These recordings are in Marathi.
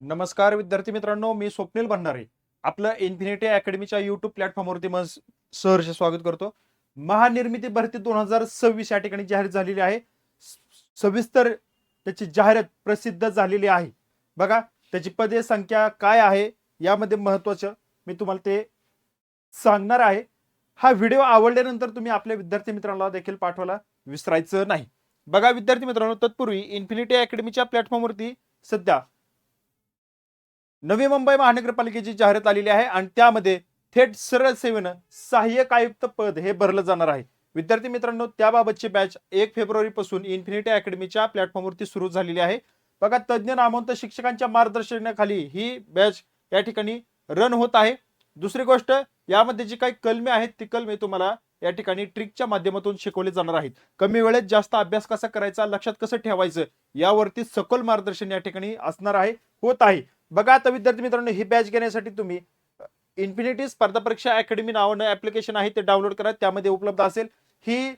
नमस्कार विद्यार्थी मित्रांनो, मी स्वप्नील भंडारे आपलं इन्फिनिटी अकॅडमीच्या यूट्यूब प्लॅटफॉर्मवरती सहर्ष स्वागत करतो. महानिर्मिती भरती 2026 या ठिकाणी जाहीर झालेली आहे. सविस्तर त्याची जाहिरात प्रसिद्ध झालेली आहे. बघा त्याची पदे संख्या काय आहे यामध्ये महत्त्वाचं मी तुम्हाला ते सांगणार आहे. हा व्हिडिओ आवडल्यानंतर तुम्ही आपल्या विद्यार्थी मित्रांना देखील पाठवायला विसरायचं नाही. बघा विद्यार्थी मित्रांनो, तत्पूर्वी इन्फिनिटी अकॅडमीच्या प्लॅटफॉर्मवरती सध्या नवी मुंबई महानगरपालिकेची जाहिरात आलेली आहे आणि त्यामध्ये थेट सरळ सेवेनं सहाय्यक आयुक्त पद हे भरलं जाणार आहे. विद्यार्थी मित्रांनो, त्याबाबतची बॅच 1 फेब्रुवारी पासून इन्फिनिटी अकॅडमीच्या प्लॅटफॉर्मवरती सुरू झालेली आहे. बघा तज्ज्ञ नामवंत शिक्षकांच्या मार्गदर्शनाखाली ही बॅच या ठिकाणी रन होत आहे. दुसरी गोष्ट, यामध्ये जी काही कलमे आहेत ती कलमे तुम्हाला या ठिकाणी ट्रिकच्या माध्यमातून शिकवले जाणार आहेत. कमी वेळेत जास्त अभ्यास कसा करायचा, लक्षात कसं ठेवायचं यावरती सखोल मार्गदर्शन या ठिकाणी असणार आहे, होत आहे. बघा आता विद्यार्थी मित्रांनो, ही बॅच घेण्यासाठी तुम्ही इन्फिनिटी स्पर्धा परीक्षा अकॅडमी नावानं ऍप्लिकेशन आहे ते डाउनलोड करा. त्यामध्ये उपलब्ध असेल. ही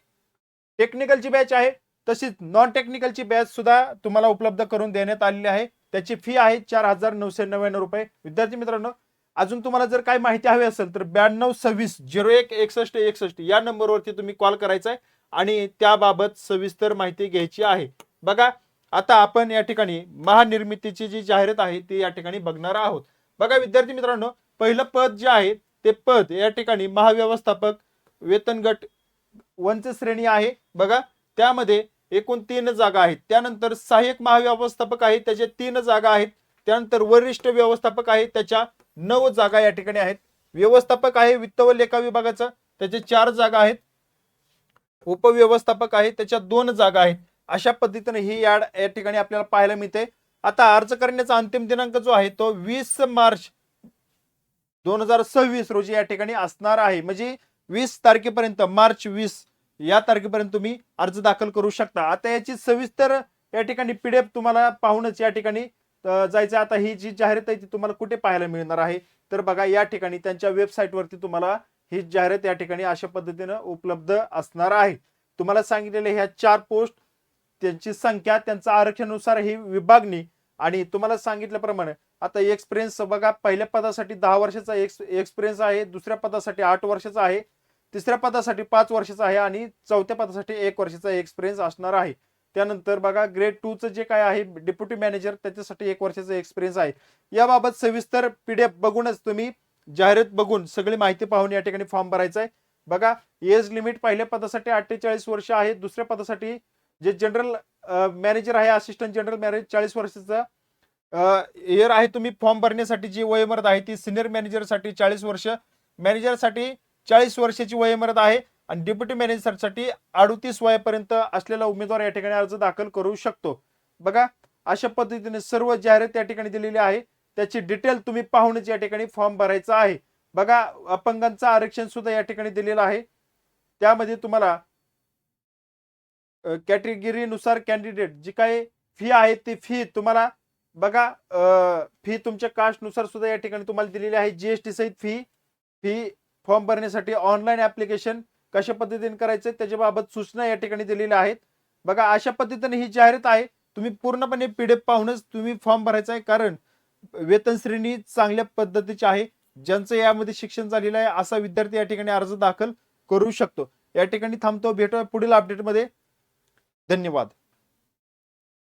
टेक्निकलची बॅच आहे, तशीच नॉन टेक्निकलची बॅच सुद्धा तुम्हाला उपलब्ध करून देण्यात आलेली आहे. त्याची फी आहे 4,999 रुपये. विद्यार्थी मित्रांनो, अजून तुम्हाला जर काही माहिती हवी असेल तर 9226016161 या नंबरवरती तुम्ही कॉल करायचा आहे आणि त्याबाबत सविस्तर माहिती घ्यायची आहे. बघा आता आपण या ठिकाणी महानिर्मितीची जी जाहिरात आहे ती या ठिकाणी बघणार आहोत. बघा विद्यार्थी मित्रांनो, पहिलं पद जे आहे ते पद या ठिकाणी महाव्यवस्थापक वेतन गट 1 श्रेणी आहे. बघा त्यामध्ये एकूण 3 जागा आहेत. त्यानंतर सहाय्यक महाव्यवस्थापक आहे, त्याचे 3 जागा आहेत. त्यानंतर वरिष्ठ व्यवस्थापक आहे, त्याच्या 9 जागा या ठिकाणी आहेत. व्यवस्थापक आहे वित्त व लेखा विभागाचा, त्याचे 4 जागा आहेत. उपव्यवस्थापक आहे, त्याच्या 2 जागा आहेत. अशा पद्धतीने ही ऍड या ठिकाणी आपल्याला पाहायला मिळते. आता अर्ज करण्याचा अंतिम दिनांक जो आहे तो 20 मार्च 2026 रोजी या ठिकाणी असणार आहे. म्हणजे 20 तारखेपर्यंत, मार्च 20 या तारखेपर्यंत तुम्ही अर्ज दाखल करू शकता. आता याची सविस्तर या ठिकाणी पीडीएफ तुम्हाला पाहूनच या ठिकाणी जायचं. आता ही जी जाहिरात आहे ती तुम्हाला कुठे पाहायला मिळणार आहे तर बघा या ठिकाणी त्यांच्या वेबसाईटवरती तुम्हाला ही जाहिरात या ठिकाणी अशा पद्धतीनं उपलब्ध असणार आहे. तुम्हाला सांगितलेले ह्या 4 पोस्ट, त्यांची संख्या, त्यांचा आरक्षणानुसार ही विभागणी आणि तुम्हाला सांगितल्याप्रमाणे आता एक्सपिरियन्स बघा, पहिल्या पदासाठी 10 वर्षाचा एक्सपिरियन्स आहे, दुसऱ्या पदासाठी 8 वर्षाचा आहे, तिसऱ्या पदासाठी 5 वर्षाचा आहे आणि चौथ्या पदासाठी 1 वर्षाचा एक्सपिरियन्स असणार आहे. त्यानंतर बघा ग्रेड 2 चं जे काय आहे डेप्युटी मॅनेजर, त्याच्यासाठी 1 वर्षाचा एक्सपिरियन्स आहे. याबाबत सविस्तर पीडीएफ बघूनच तुम्ही जाहिरात बघून सगळी माहिती पाहून या ठिकाणी फॉर्म भरायचा आहे. बघा एज लिमिट पहिल्या पदासाठी 48 वर्ष आहे, दुसऱ्या पदासाठी जे जनरल मॅनेजर आहे, असिस्टंट जनरल मॅनेजर 40 वर्षाचा इयर आहे. तुम्ही फॉर्म भरण्यासाठी जी वयोमर्याद आहे ती सिनियर मॅनेजरसाठी 40 वर्ष, मॅनेजरसाठी 40 वर्षाची वयोमर्यादा आहे आणि डेप्युटी मॅनेजरसाठी 38 वयापर्यंत असलेला उमेदवार या ठिकाणी अर्ज दाखल करू शकतो. बघा अशा पद्धतीने सर्व जाहिरात या ठिकाणी दिलेली आहे. त्याची डिटेल तुम्ही पाहूनच या ठिकाणी फॉर्म भरायचा आहे. बघा अपंगांचं आरक्षण सुद्धा या ठिकाणी दिलेलं आहे. त्यामध्ये तुम्हाला कॅटेगरीनुसार कॅन्डिडेट जी काही फी आहे ती फी तुम्हाला बघा, फी तुमच्या कास्टनुसार सुद्धा या ठिकाणी तुम्हाला दिलेली आहे. जीएसटी सहित फी फॉर्म भरण्यासाठी ऑनलाईन ऍप्लिकेशन कशा पद्धतीने करायचं त्याच्याबाबत सूचना या ठिकाणी दिलेल्या आहेत. बघा अशा पद्धतीने ही जाहिरात आहे. तुम्ही पूर्णपणे पीडीएफ पाहूनच तुम्ही फॉर्म भरायचा आहे, कारण वेतन श्रेणी चांगल्या पद्धतीची आहे. ज्यांचं यामध्ये शिक्षण झालेलं आहे असा विद्यार्थी या ठिकाणी अर्ज दाखल करू शकतो. या ठिकाणी थांबतो, भेटूया पुढील अपडेटमध्ये. धन्यवाद.